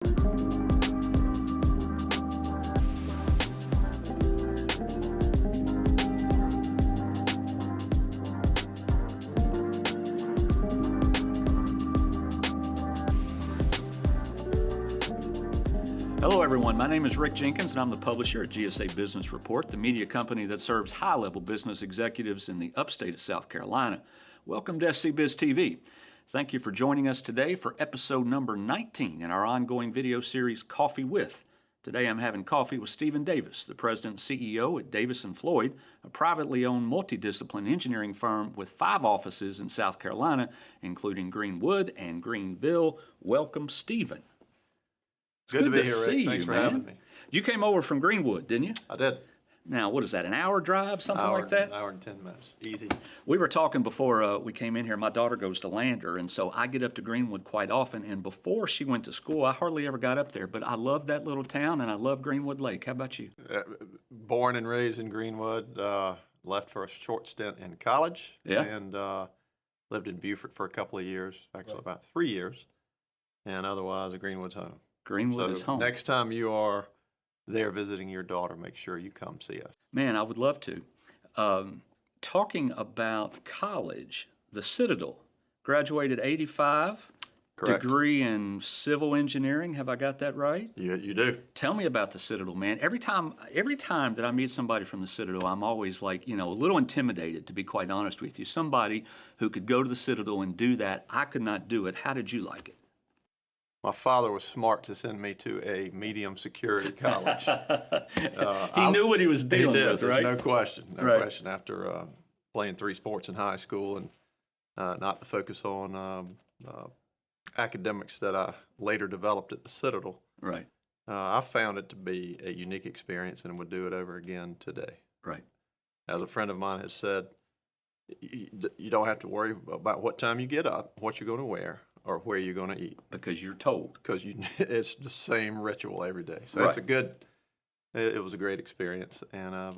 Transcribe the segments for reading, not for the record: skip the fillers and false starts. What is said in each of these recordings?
Hello everyone, my name is Rick Jenkins and I'm the publisher at GSA Business Report, the media company that serves high-level business executives in the upstate of South Carolina. Welcome to SC Biz TV. Thank you for joining us today for episode number 19 in our ongoing video series, Coffee With. Today I'm having coffee with Stephen Davis, the president and CEO at Davis & Floyd, a privately owned multidiscipline engineering firm with 5 offices in South Carolina, including Greenwood and Greenville. Welcome, Stephen. Good to be here, see Rick. Thanks for having me. You came over from Greenwood, didn't you? I did. Now, what is that, an hour drive, something like that? An hour and 10 minutes. Easy. We were talking before we came in here. My daughter goes to Lander, and so I get up to Greenwood quite often. And before she went to school, I hardly ever got up there. But I love that little town, and I love Greenwood Lake. How about you? Born and raised in Greenwood. Left for a short stint in college. Yeah. And lived in Beaufort for a couple of years, actually about 3 years. And otherwise, Greenwood's home. Greenwood is home. Next time you are there visiting your daughter, make sure you come see us. Man, I would love to. Talking about college, the Citadel, graduated 85. Correct. Degree in civil engineering. Have I got that right? You do. Tell me about the Citadel, man. Every time that I meet somebody from the Citadel, I'm always like, a little intimidated, to be quite honest with you. Somebody who could go to the Citadel and do that, I could not do it. How did you like it? My father was smart to send me to a medium security college. He knew what he was dealing with, right? No question. No question. After playing 3 sports in high school and not to focus on academics that I later developed at the Citadel. Right. I found it to be a unique experience and would do it over again today. Right. As a friend of mine has said, you don't have to worry about what time you get up, what you're going to wear, or where you're going to eat. Because you're told. Because it's the same ritual every day. So It's it was a great experience, and I've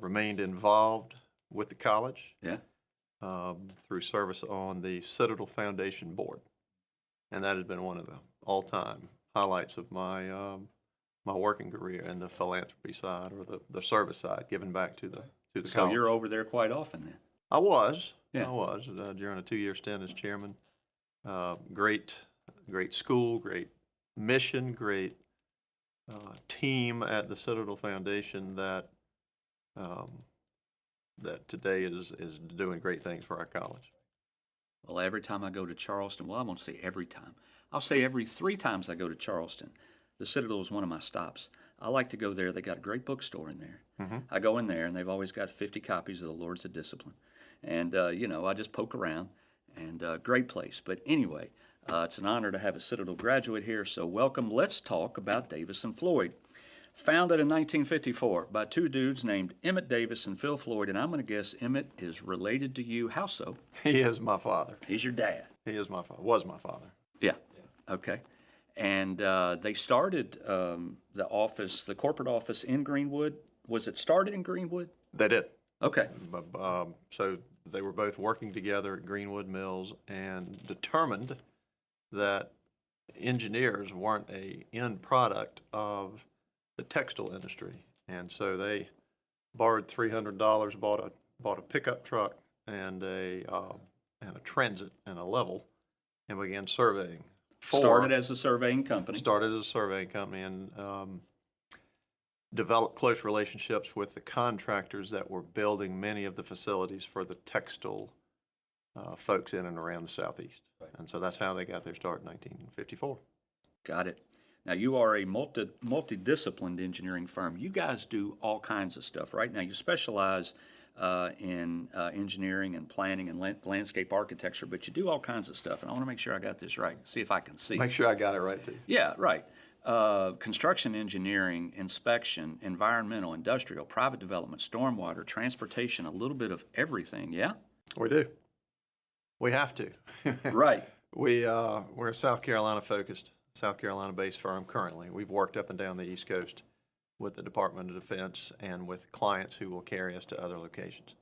remained involved with the college. Yeah. Through service on the Citadel Foundation board. And that has been one of the all-time highlights of my my working career in the philanthropy side or the service side, giving back to the college. So you're over there quite often then? I was. Yeah. I was during a 2-year stint as chairman. Great school, great mission, great team at the Citadel Foundation that today is doing great things for our college. Well, every time I go to Charleston, I won't say every time. I'll say every 3 times I go to Charleston, the Citadel is one of my stops. I like to go there. They got a great bookstore in there. Mm-hmm. I go in there, and they've always got 50 copies of The Lords of Discipline. And, I just poke around, and great place. But anyway, it's an honor to have a Citadel graduate here, so welcome. Let's talk about Davis & Floyd. Founded in 1954 by 2 dudes named Emmett Davis and Phil Floyd, and I'm going to guess Emmett is related to you. How so? He is my father. He's your dad. He is my father. Was my father. Yeah. Okay. And they started the corporate office in Greenwood. Was it started in Greenwood? They did. Okay. So they were both working together at Greenwood Mills and determined that engineers weren't an end product of the textile industry, and so they borrowed $300, bought a pickup truck and a transit and a level, and began surveying. Started as a surveying company, and developed close relationships with the contractors that were building many of the facilities for the textile folks in and around the Southeast. Right. And so that's how they got their start in 1954. Got it. Now, you are a multidisciplined engineering firm. You guys do all kinds of stuff, right? Now, you specialize in engineering and planning and landscape architecture, but you do all kinds of stuff. And I want to make sure I got this right, see if I can see. Make sure I got it right, too. Yeah, right. Construction engineering, inspection, environmental, industrial, private development, stormwater, transportation, a little bit of everything, yeah? We do. We have to. Right. We're a South Carolina-based firm currently. We've worked up and down the East Coast with the Department of Defense and with clients who will carry us to other locations.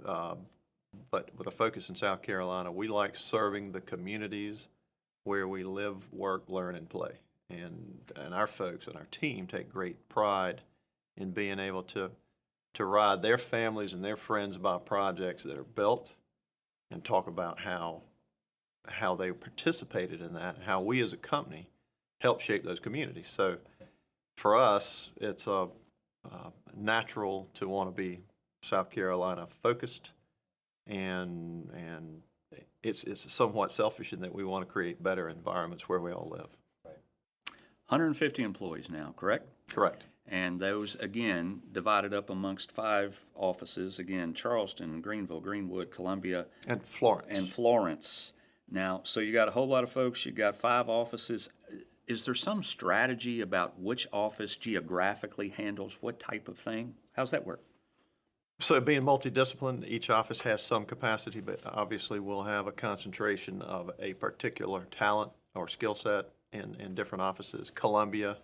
But with a focus in South Carolina, we like serving the communities where we live, work, learn, and play. and our folks and our team take great pride in being able to ride their families and their friends by projects that are built and talk about how they participated in that and how we as a company help shape those communities. So for us, it's natural to want to be South Carolina focused, and it's somewhat selfish in that we want to create better environments where we all live. 150 employees now, correct? Correct. And those, again, divided up amongst 5 offices, again, Charleston, Greenville, Greenwood, Columbia, And Florence. and Florence. Now, so you got a whole lot of folks, you got 5 offices. Is there some strategy about which office geographically handles what type of thing? How's that work? So being multidisciplined, each office has some capacity, but obviously we'll have a concentration of a particular talent or skill set in different offices. Columbia,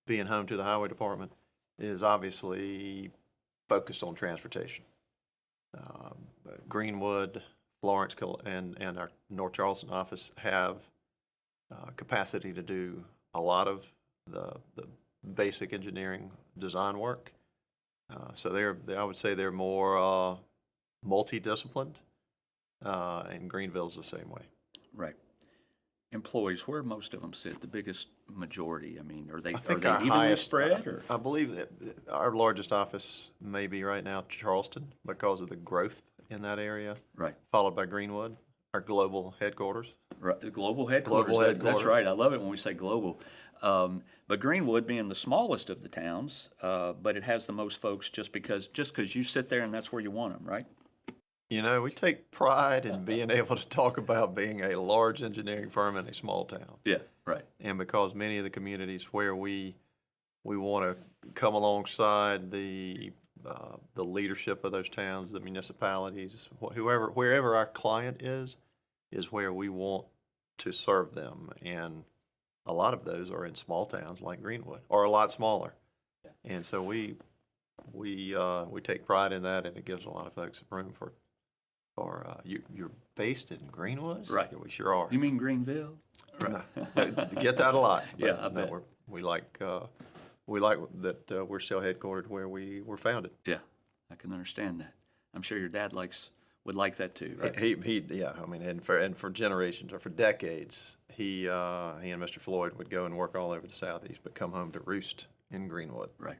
being home to the highway department, is obviously focused on transportation. Greenwood, Florence, and our North Charleston office have capacity to do a lot of the basic engineering design work. So I would say they're more multidisciplined, and Greenville's the same way. Right. Employees, where most of them sit, the biggest majority? I mean, are they think our evenly highest spread? Or? I believe that our largest office may be right now Charleston because of the growth in that area, Right. followed by Greenwood, our global headquarters. Right. The global headquarters. Global That's headquarters. right. I love it when we say global. But Greenwood being the smallest of the towns, but it has the most folks just because you sit there and that's where you want them, right? You know, we take pride in being able to talk about being a large engineering firm in a small town. Yeah. Right. And because many of the communities where we want to come alongside the leadership of those towns, the municipalities, wherever our client is where we want to serve them. And a lot of those are in small towns like Greenwood, or a lot smaller. Yeah. And so we take pride in that, and it gives a lot of folks room for you're based in Greenwood? Right. Yeah, we sure are. You mean Greenville? No, get that a lot. Yeah, but I bet. We like that we're still headquartered where we were founded. Yeah, I can understand that. I'm sure your dad would like that too, right? Yeah. I mean, and for generations or for decades, he and Mr. Floyd would go and work all over the Southeast, but come home to roost in Greenwood. Right.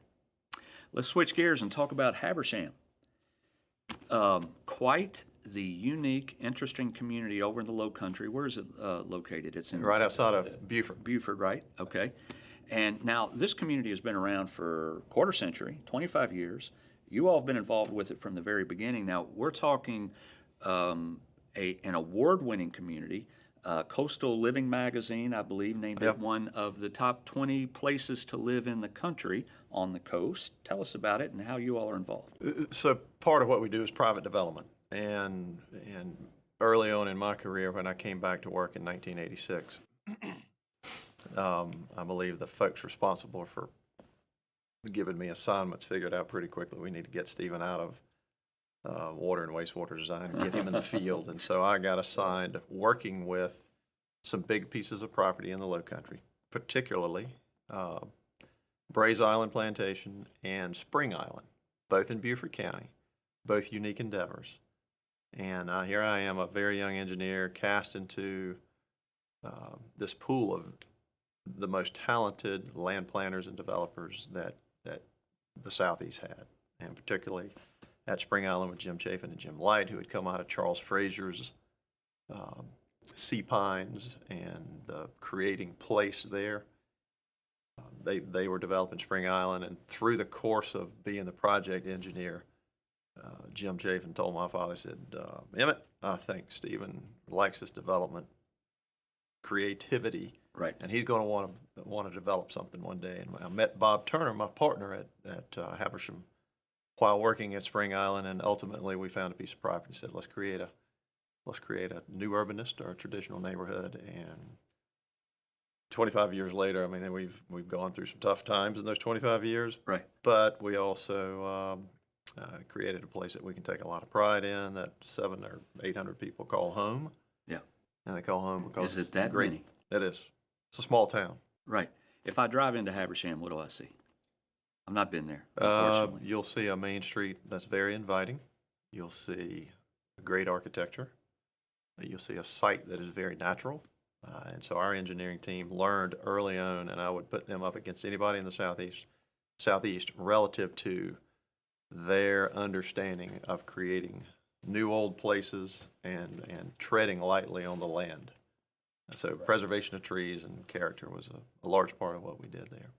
Let's switch gears and talk about Habersham. Quite the unique, interesting community over in the Low Country. Where is it located? It's in Right outside of Beaufort. Beaufort, right? Okay. And now this community has been around for a quarter century, 25 years. You all have been involved with it from the very beginning. Now we're talking an award-winning community. Coastal Living Magazine, I believe, named it one of the top 20 places to live in the country on the coast. Tell us about it and how you all are involved. So part of what we do is private development. And early on in my career, when I came back to work in 1986, I believe the folks responsible for giving me assignments figured out pretty quickly we need to get Stephen out of water and wastewater design and get him in the field. And so I got assigned working with some big pieces of property in the Low Country, particularly Brays Island Plantation and Spring Island, both in Beaufort County, both unique endeavors. And here I am, a very young engineer, cast into this pool of the most talented land planners and developers that the Southeast had, and particularly at Spring Island with Jim Chafin and Jim Light, who had come out of Charles Frazier's Sea Pines and the creating place there. They were developing Spring Island, and through the course of being the project engineer, Jim Chafin told my father, he said, Emmett, I think Stephen likes this development creativity, right? And he's going to want to develop something one day. And I met Bob Turner, my partner at Habersham, while working at Spring Island, and ultimately we found a piece of property. Said, let's create a new urbanist or a traditional neighborhood. And 25 years later, I mean, we've gone through some tough times in those 25 years, right? But we also created a place that we can take a lot of pride in, that 700 or 800 people call home. Yeah. And they call home because is it that great. Many? It is. It's a small town. Right. If I drive into Habersham, what do I see? I've not been there, unfortunately. You'll see a main street that's very inviting. You'll see great architecture. You'll see a site that is very natural. And so our engineering team learned early on, and I would put them up against anybody in the southeast relative to their understanding of creating new old places and treading lightly on the land. And so preservation of trees and character was a large part of what we did there.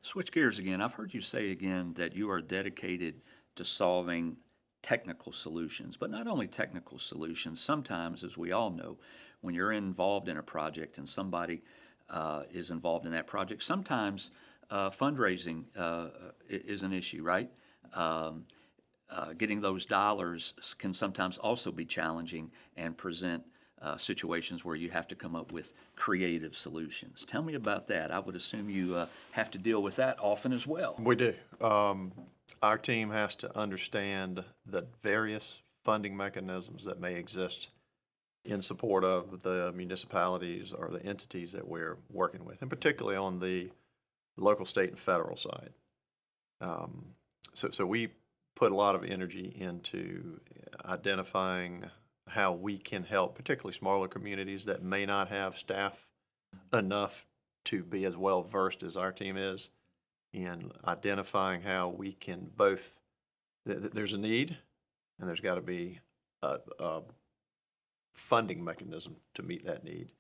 Switch gears again. I've heard you say again that you are dedicated to solving technical solutions, but not only technical solutions. Sometimes, as we all know, when you're involved in a project and somebody is involved in that project, sometimes fundraising is an issue, right? Getting those dollars can sometimes also be challenging and present situations where you have to come up with creative solutions. Tell me about that. I would assume you have to deal with that often as well. We do. Our team has to understand the various funding mechanisms that may exist in support of the municipalities or the entities that we're working with, and particularly on the local, state, and federal side. So we put a lot of energy into identifying how we can help, particularly smaller communities that may not have staff enough to be as well versed as our team is, in identifying how we can both, there's a need and there's got to be a funding mechanism to meet that need.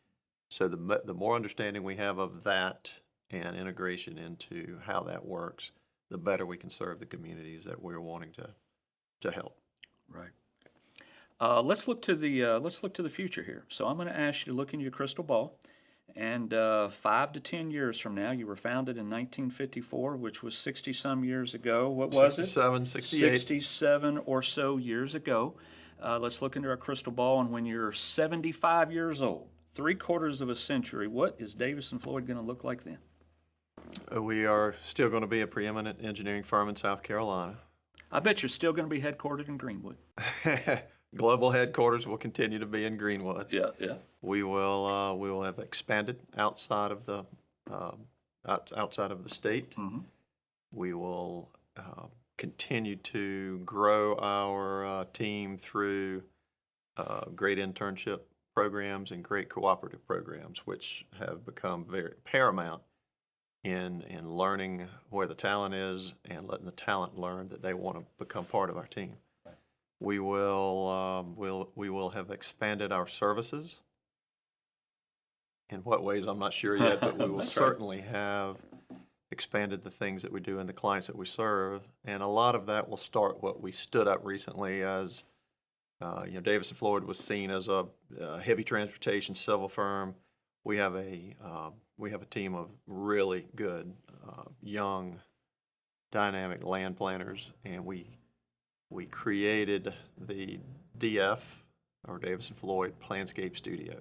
So the more understanding we have of that and integration into how that works, the better we can serve the communities that we're wanting to help. Right. Let's look to the future here. So I'm going to ask you to look in your crystal ball, and 5 to 10 years from now, you were founded in 1954, which was 60-some years ago. What was 67, it? 68. 67 or so years ago. Let's look into our crystal ball, and when you're 75 years old, 3/4 of a century, what is Davis & Floyd going to look like then? We are still going to be a preeminent engineering firm in South Carolina. I bet you're still going to be headquartered in Greenwood. Global headquarters will continue to be in Greenwood. Yeah, yeah. We will have expanded outside of the state. Mm-hmm. We will continue to grow our team through great internship programs and great cooperative programs, which have become very paramount in learning where the talent is and letting the talent learn that they want to become part of our team. We will have expanded our services. In what ways, I'm not sure yet, but we will certainly have expanded the things that we do and the clients that we serve. And a lot of that will start what we stood up recently as, Davis & Floyd was seen as a heavy transportation civil firm. We have a team of really good, young, dynamic land planners, and we created the DF, or Davis & Floyd Planscape Studio,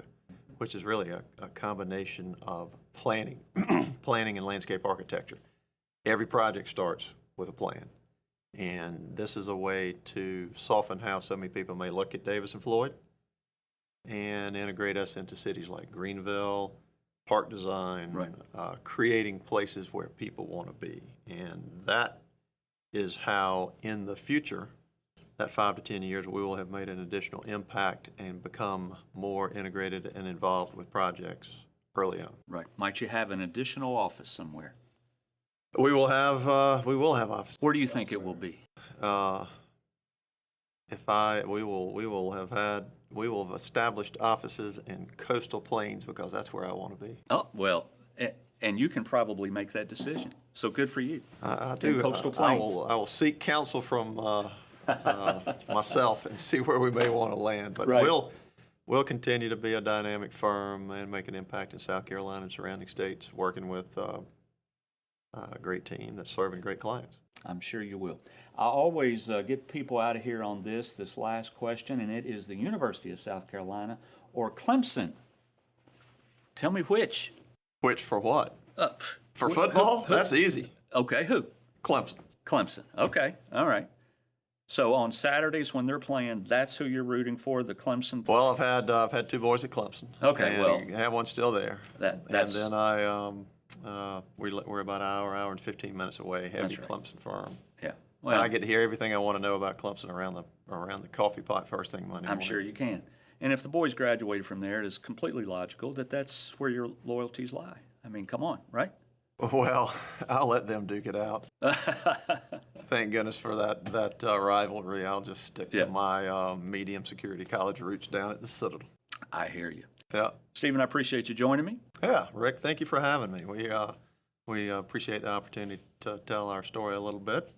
which is really a combination of planning and landscape architecture. Every project starts with a plan, and this is a way to soften how so many people may look at Davis & Floyd and integrate us into cities like Greenville, park design, right. Creating places where people want to be. And that is how, in the future, that 5 to 10 years, we will have made an additional impact and become more integrated and involved with projects early on. Right. Might you have an additional office somewhere? We will have offices. Where do you think it will be? We will have established offices in coastal plains because that's where I want to be. Oh, well, and you can probably make that decision. So good for you. I do. Coastal plains. I will seek counsel from myself and see where we may want to land. But right. we'll continue to be a dynamic firm and make an impact in South Carolina and surrounding states, working with a great team that's serving great clients. I'm sure you will. I always get people out of here on this last question, and it is the University of South Carolina or Clemson. Tell me which. Which for what? For football? Who? That's easy. Okay, who? Clemson. Clemson. Okay, all right. So on Saturdays when they're playing, that's who you're rooting for, the Clemson. Well, I've had 2 boys at Clemson. Okay, and well, I have one still there. That's and then We're about an hour and 15 minutes away, heavy That's right. Clemson firm. Yeah. And Well, I get to hear everything I want to know about Clemson around the coffee pot first thing Monday I'm morning. sure you can. And if the boys graduated from there, it is completely logical that that's where your loyalties lie. I mean, come on, right? Well, I'll let them duke it out. Thank goodness for that rivalry. I'll just stick Yeah. to my medium security college roots down at the Citadel. I hear you. Yeah, Stephen, I appreciate you joining me. yeah, Rick, thank you for having me. We appreciate the opportunity to tell our story a little bit.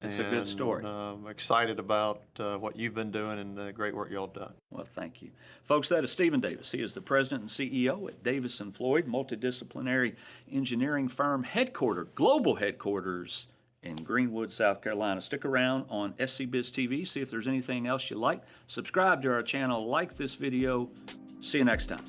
It's a good story. I'm excited about what you've been doing and the great work y'all have done. Well, thank you. Folks, that is Stephen Davis. He is the president and CEO at Davis & Floyd, multidisciplinary engineering firm global headquarters in Greenwood, South Carolina. Stick around on SCBiz TV. See if there's anything else you like. Subscribe to our channel. Like this video. See you next time.